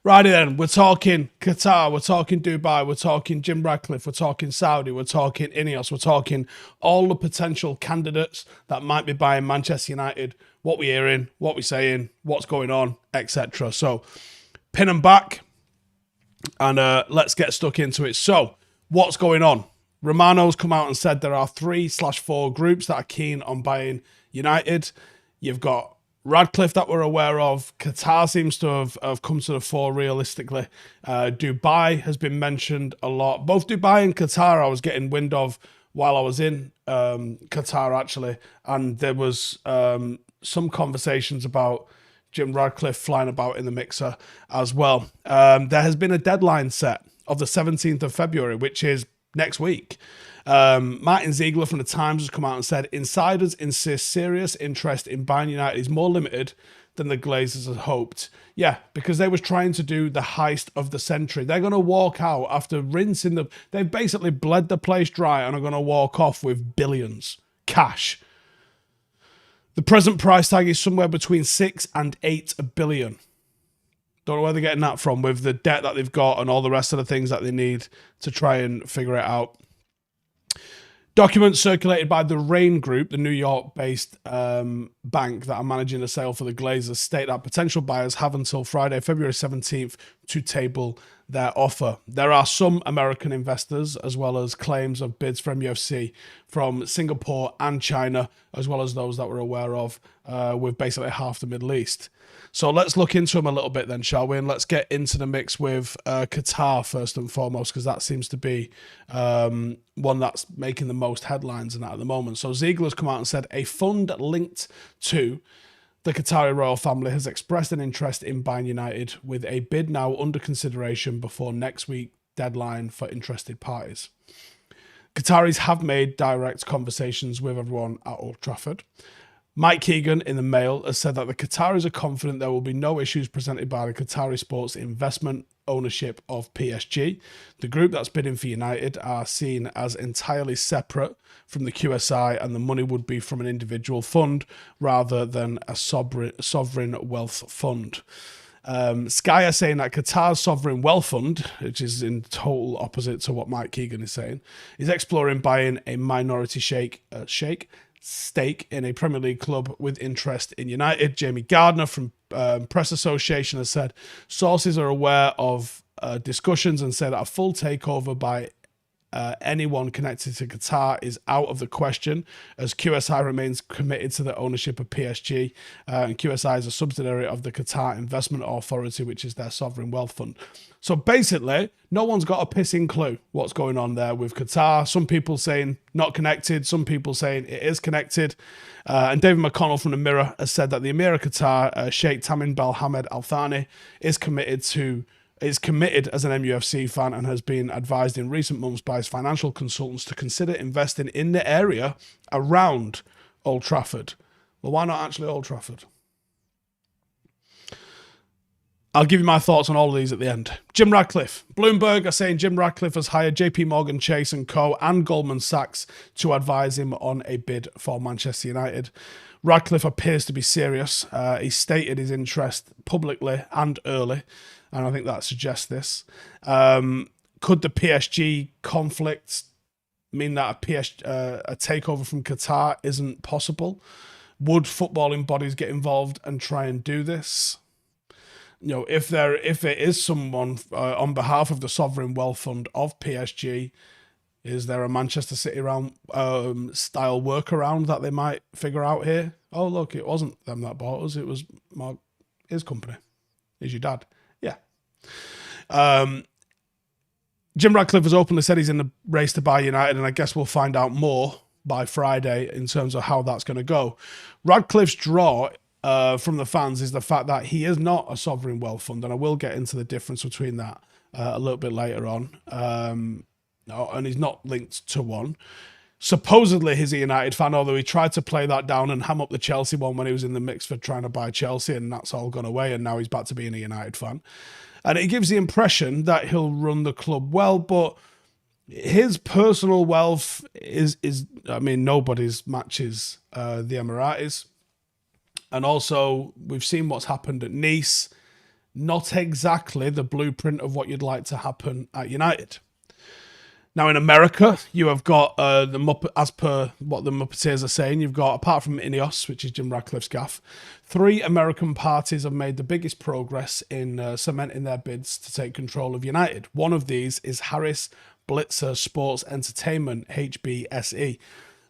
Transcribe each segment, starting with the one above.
Righty then, we're talking Qatar, we're talking Dubai, we're talking Jim Ratcliffe, we're talking Saudi, we're talking Ineos, we're talking all the potential candidates that might be buying Manchester United, what we're hearing, what we're saying, what's going on, etc. So, pin them back and let's get stuck into it. So, what's going on? Romano's come out and said there are 3/4 groups that are keen on buying United. You've got Radcliffe that we're aware of. Qatar seems to have come to the fore realistically. Dubai has been mentioned a lot. Both Dubai and Qatar I was getting wind of while I was in Qatar actually. And there was some conversations about Jim Radcliffe flying about in the mixer as well. There has been a deadline set of the 17th of February, which is next week. Martin Ziegler from the Times has come out and said insiders insist serious interest in buying United is more limited than the Glazers had hoped. Yeah, because they was trying to do the heist of the century. They're going to walk out after rinsing the... They've basically bled the place dry and are going to walk off with billions cash. The present price tag is somewhere between 6 and 8 billion. Don't know where they're getting that from with the debt that they've got and all the rest of the things that they need to try and figure it out. Documents circulated by the Rain Group, the New York-based bank that are managing the sale for the Glazers, state that potential buyers have until Friday, February 17th to table their offer. There are some American investors, as well as claims of bids from UFC from Singapore and China, as well as those that we're aware of with basically half the Middle East. So let's look into them a little bit then, shall we? And let's get into the mix with Qatar first and foremost, because that seems to be one that's making the most headlines in that at the moment. So Ziegler's come out and said a fund linked to the Qatari royal family has expressed an interest in buying United with a bid now under consideration before next week deadline for interested parties. Qataris have made direct conversations with everyone at Old Trafford. Mike Keegan in the Mail has said that the Qataris are confident there will be no issues presented by the Qatari Sports investment ownership of PSG. The group that's bidding for United are seen as entirely separate from the QSI, and the money would be from an individual fund rather than a sovereign wealth fund. Sky are saying that Qatar's sovereign wealth fund, which is in total opposite to what Mike Keegan is saying, is exploring buying a minority stake in a Premier League club with interest in United. Jamie Gardner from Press Association has said sources are aware of discussions and say that a full takeover by anyone connected to Qatar is out of the question, as QSI remains committed to the ownership of PSG, and QSI is a subsidiary of the Qatar Investment Authority, which is their sovereign wealth fund. So basically, no one's got a pissing clue what's going on there with Qatar. Some people saying not connected, some people saying it is connected. And David McConnell from the Mirror has said that the Emir of Qatar, Sheikh Tamim bin Hamad Al Thani, is committed as an MUFC fan and has been advised in recent months by his financial consultants to consider investing in the area around Old Trafford. Well, why not actually Old Trafford? I'll give you my thoughts on all of these at the end. Jim Ratcliffe. Bloomberg are saying Jim Ratcliffe has hired JP Morgan Chase & Co. and Goldman Sachs to advise him on a bid for Manchester United. Ratcliffe appears to be serious. He stated his interest publicly and early, and I think that suggests this. Could the PSG conflict mean that a takeover from Qatar isn't possible? Would footballing bodies get involved and try and do this? You know, if it is someone on behalf of the sovereign wealth fund of PSG, is there a Manchester City style workaround that they might figure out here? Oh, look, it wasn't them that bought us. It was his company. Is your dad? Yeah. Jim Ratcliffe has openly said he's in the race to buy United, and I guess we'll find out more by Friday in terms of how that's going to go. Radcliffe's draw from the fans is the fact that he is not a sovereign wealth fund, and I will get into the difference between that a little bit later on. And he's not linked to one. Supposedly he's a United fan, although he tried to play that down and ham up the Chelsea one when he was in the mix for trying to buy Chelsea, and that's all gone away, and now he's back to being a United fan. And it gives the impression that he'll run the club well, but his personal wealth is I mean, nobody's matches the Emiratis. And also, we've seen what's happened at Nice. Not exactly the blueprint of what you'd like to happen at United. Now in America, you have got the Muppet, as per what the Muppeteers are saying, you've got, apart from Ineos, which is Jim Ratcliffe's gaff, 3 American parties have made the biggest progress in cementing their bids to take control of United. One of these is Harris Blitzer Sports Entertainment, HBSE.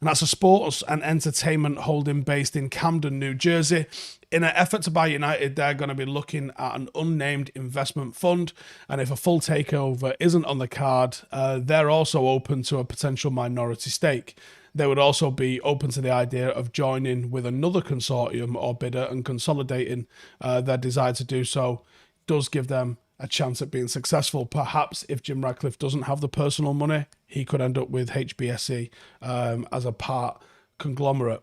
And that's a sports and entertainment holding based in Camden, New Jersey. In an effort to buy United, they're going to be looking at an unnamed investment fund. And if a full takeover isn't on the card, they're also open to a potential minority stake. They would also be open to the idea of joining with another consortium or bidder and consolidating. Their desire to do so does give them a chance at being successful. Perhaps if Jim Ratcliffe doesn't have the personal money, he could end up with HBSE as a part conglomerate.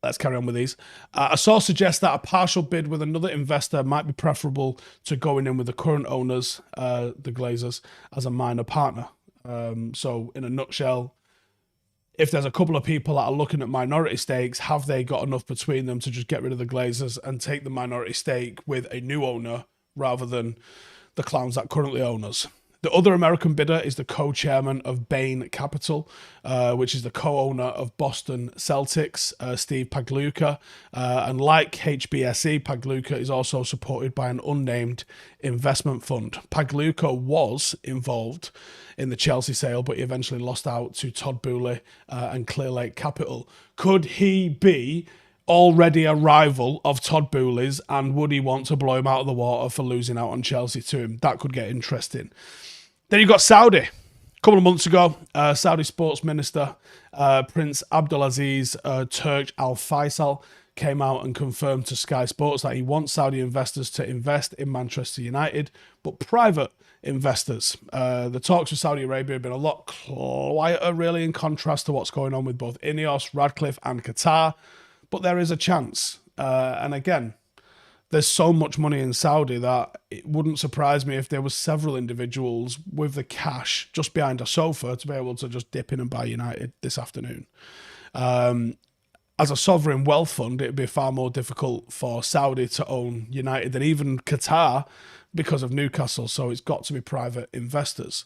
Let's carry on with these. A source suggests that a partial bid with another investor might be preferable to going in with the current owners, the Glazers, as a minor partner. So in a nutshell, if there's a couple of people that are looking at minority stakes, have they got enough between them to just get rid of the Glazers and take the minority stake with a new owner rather than the clowns that currently own us? The other American bidder is the co-chairman of Bain Capital, which is the co-owner of Boston Celtics, Steve Pagluka. And like HBSE, Pagluka is also supported by an unnamed investment fund. Pagluka was involved in the Chelsea sale, but he eventually lost out to Todd Boehly and Clear Lake Capital. Could he be already a rival of Todd Boehly's, and would he want to blow him out of the water for losing out on Chelsea to him? That could get interesting. Then you've got Saudi. A couple of months ago, Saudi Sports Minister Prince Abdulaziz Turk Al Faisal came out and confirmed to Sky Sports that he wants Saudi investors to invest in Manchester United, but private investors. The talks with Saudi Arabia have been a lot quieter, really, in contrast to what's going on with both Ineos, Ratcliffe, and Qatar. But there is a chance. And again, there's so much money in Saudi that it wouldn't surprise me if there was several individuals with the cash just behind a sofa to be able to just dip in and buy United this afternoon. As a sovereign wealth fund, it'd be far more difficult for Saudi to own United than even Qatar because of Newcastle, so it's got to be private investors.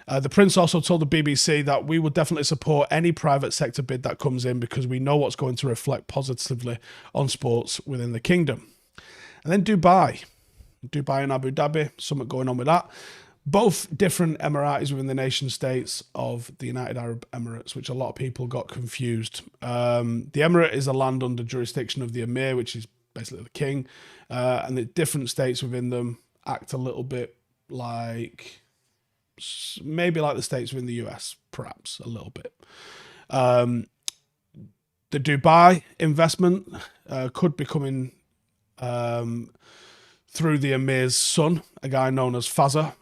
The Prince also told the BBC that we would definitely support any private sector bid that comes in because we know what's going to reflect positively on sports within the kingdom. And then Dubai and Abu Dhabi, something going on with that. Both different Emiratis within the nation states of the United Arab Emirates, which a lot of people got confused. The Emirate is a land under jurisdiction of the Emir, which is basically the king, and the different states within them act a little bit like, maybe like the states within the US, perhaps a little bit. The Dubai investment could be coming through the Emir's son, a guy known as Fazza,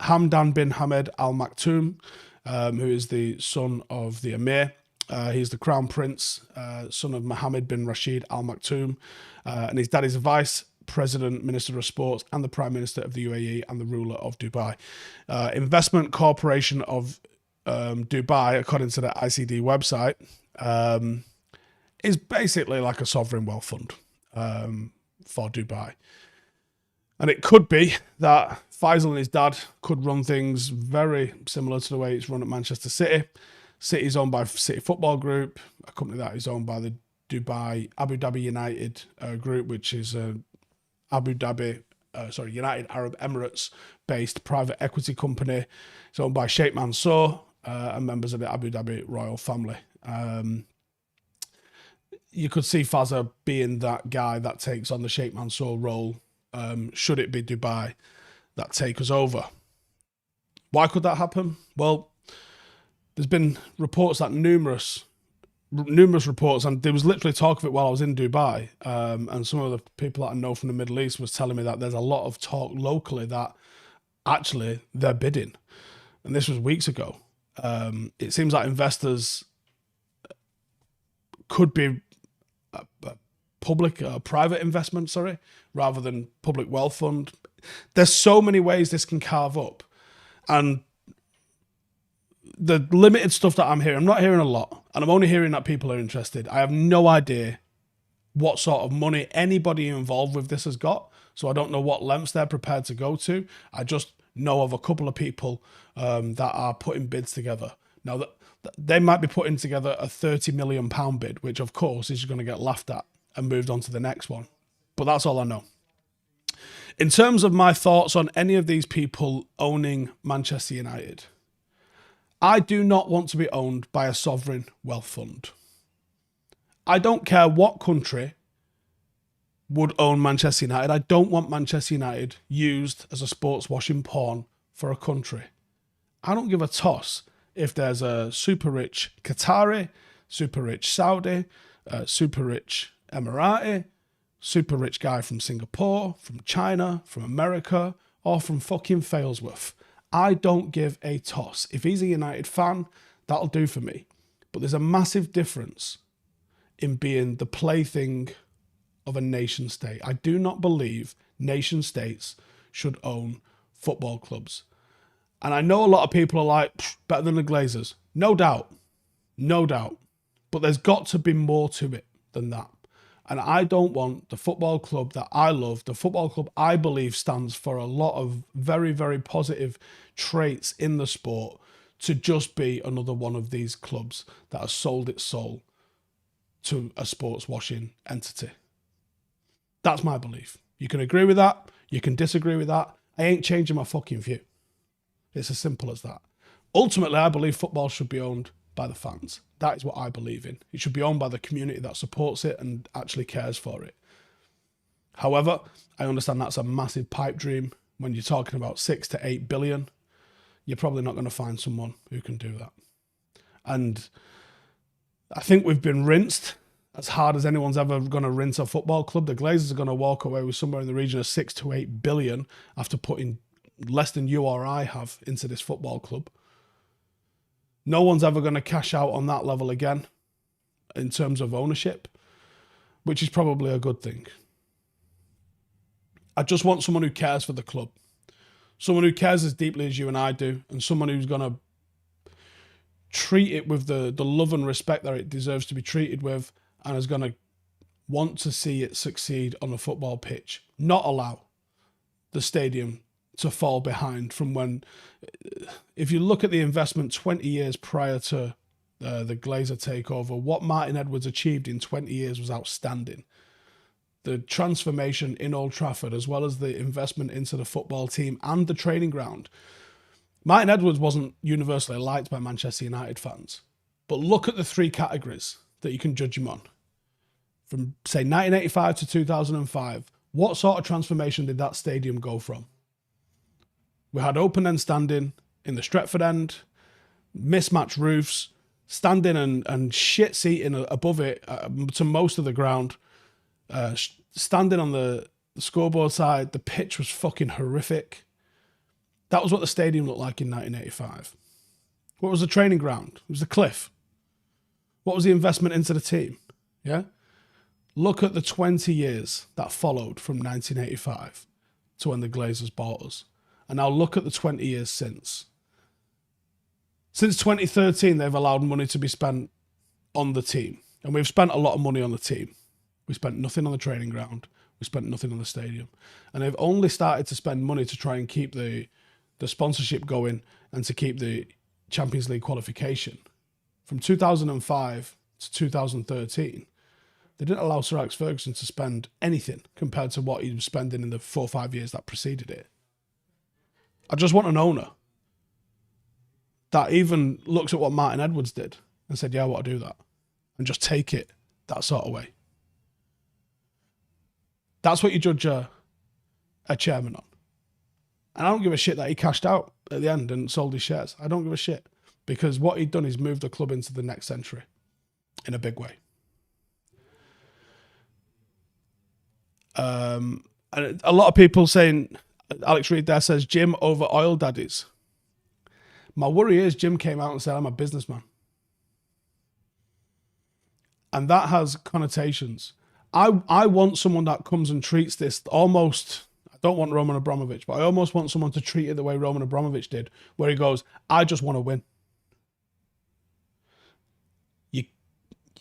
Hamdan bin Hamed Al Maktoum, who is the son of the Emir. He's the crown prince, son of Mohammed bin Rashid Al Maktoum, and his dad is vice president, minister of sports, and the prime minister of the UAE and the ruler of Dubai. Investment Corporation of Dubai, according to the ICD website, is basically like a sovereign wealth fund for Dubai. And it could be that Faisal and his dad could run things very similar to the way it's run at Manchester City. City is owned by City Football Group, a company that is owned by the Abu Dhabi United Group, which is United Arab Emirates based private equity company. It's owned by Sheikh Mansour and members of the Abu Dhabi royal family. You could see Fazza being that guy that takes on the Sheikh Mansour role, should it be Dubai that take us over. Why could that happen? Well, there's been reports that numerous reports, and there was literally talk of it while I was in Dubai, and some of the people that I know from the Middle East was telling me that there's a lot of talk locally that actually they're bidding, and this was weeks ago. It seems like investors could be private investment, rather than public wealth fund. There's so many ways this can carve up, and the limited stuff that I'm hearing, I'm not hearing a lot, and I'm only hearing that people are interested. I have no idea what sort of money anybody involved with this has got. So I don't know what lengths they're prepared to go to. I just know of a couple of people that are putting bids together. Now, that they might be putting together a £30 million bid, which of course is going to get laughed at and moved on to the next one. But that's all I know. In terms of my thoughts on any of these people owning Manchester United, I do not want to be owned by a sovereign wealth fund. I don't care what country would own Manchester United. I don't want Manchester United used as a sports washing pawn for a country. I don't give a toss if there's a super rich Qatari, super rich Saudi, super rich Emirati, super rich guy from Singapore, from China, from America, or from fucking Failsworth. I don't give a toss. If he's a United fan, that'll do for me. But there's a massive difference in being the plaything of a nation state. I do not believe nation states should own football clubs. And I know a lot of people are like, better than the Glazers. No doubt. No doubt. But there's got to be more to it than that. And I don't want the football club that I love, the football club I believe stands for a lot of very, very positive traits in the sport, to just be another one of these clubs that has sold its soul to a sports washing entity. That's my belief. You can agree with that. You can disagree with that. I ain't changing my fucking view. It's as simple as that. Ultimately, I believe football should be owned by the fans. That is what I believe in. It should be owned by the community that supports it and actually cares for it. However, I understand that's a massive pipe dream. When you're talking about 6 to 8 billion, you're probably not going to find someone who can do that. And I think we've been rinsed as hard as anyone's ever going to rinse a football club. The Glazers are going to walk away with somewhere in the region of 6 to 8 billion after putting less than you or I have into this football club. No one's ever going to cash out on that level again in terms of ownership, which is probably a good thing. I just want someone who cares for the club, someone who cares as deeply as you and I do, and someone who's going to treat it with the love and respect that it deserves to be treated with, and is going to want to see it succeed on the football pitch, not allow the stadium to fall behind from when, if you look at the investment 20 years prior to the Glazer takeover, what Martin Edwards achieved in 20 years was outstanding. The transformation in Old Trafford, as well as the investment into the football team and the training ground. Martin Edwards wasn't universally liked by Manchester United fans, but look at the three categories that you can judge him on. From, say, 1985 to 2005, what sort of transformation did that stadium go from? We had open end standing in the Stretford end, mismatched roofs, standing and shit seating above it to most of the ground, standing on the scoreboard side. The pitch was fucking horrific. That was what the stadium looked like in 1985. What was the training ground? It was the cliff. What was the investment into the team? Yeah? Look at the 20 years that followed from 1985 to when the Glazers bought us. And now look at the 20 years since. Since 2013, they've allowed money to be spent on the team. And we've spent a lot of money on the team. We spent nothing on the training ground. We spent nothing on the stadium. And they've only started to spend money to try and keep the sponsorship going and to keep the Champions League qualification. From 2005 to 2013, they didn't allow Sir Alex Ferguson to spend anything compared to what he was spending in the 4 or 5 years that preceded it. I just want an owner that even looks at what Martin Edwards did and said, yeah, I want to do that. And just take it that sort of way. That's what you judge a chairman on. And I don't give a shit that he cashed out at the end and sold his shares. I don't give a shit. Because what he'd done is moved the club into the next century in a big way. And a lot of people saying, Alex Reed there says, Jim over oil daddies. My worry is Jim came out and said, I'm a businessman. And that has connotations. I want someone that comes and treats this almost, I don't want Roman Abramovich, but I almost want someone to treat it the way Roman Abramovich did, where he goes, I just want to win.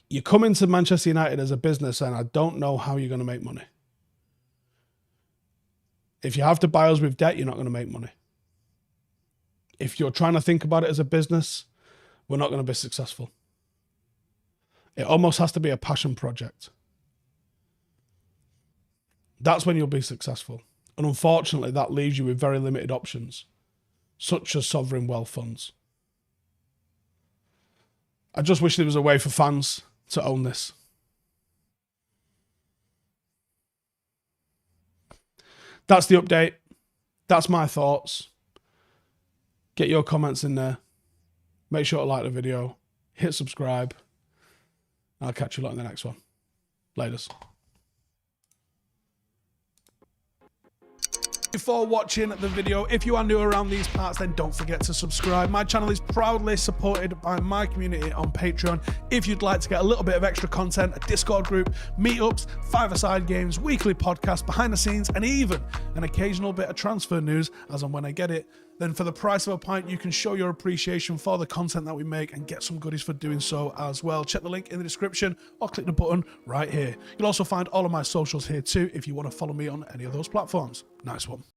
You come into Manchester United as a business and I don't know how you're going to make money. If you have to buy us with debt, you're not going to make money. If you're trying to think about it as a business, we're not going to be successful. It almost has to be a passion project. That's when you'll be successful. And unfortunately, that leaves you with very limited options, such as sovereign wealth funds. I just wish there was a way for fans to own this. That's the update. That's my thoughts. Get your comments in there. Make sure to like the video. Hit subscribe. I'll catch you lot in the next one. Laters. Before watching the video, if you are new around these parts, then don't forget to subscribe. My channel is proudly supported by my community on Patreon. If you'd like to get a little bit of extra content, a Discord group, meetups, five-a-side games, weekly podcasts, behind the scenes, and even an occasional bit of transfer news as and when I get it, then for the price of a pint, you can show your appreciation for the content that we make and get some goodies for doing so as well. Check the link in the description or click the button right here. You'll also find all of my socials here too if you want to follow me on any of those platforms. Nice one.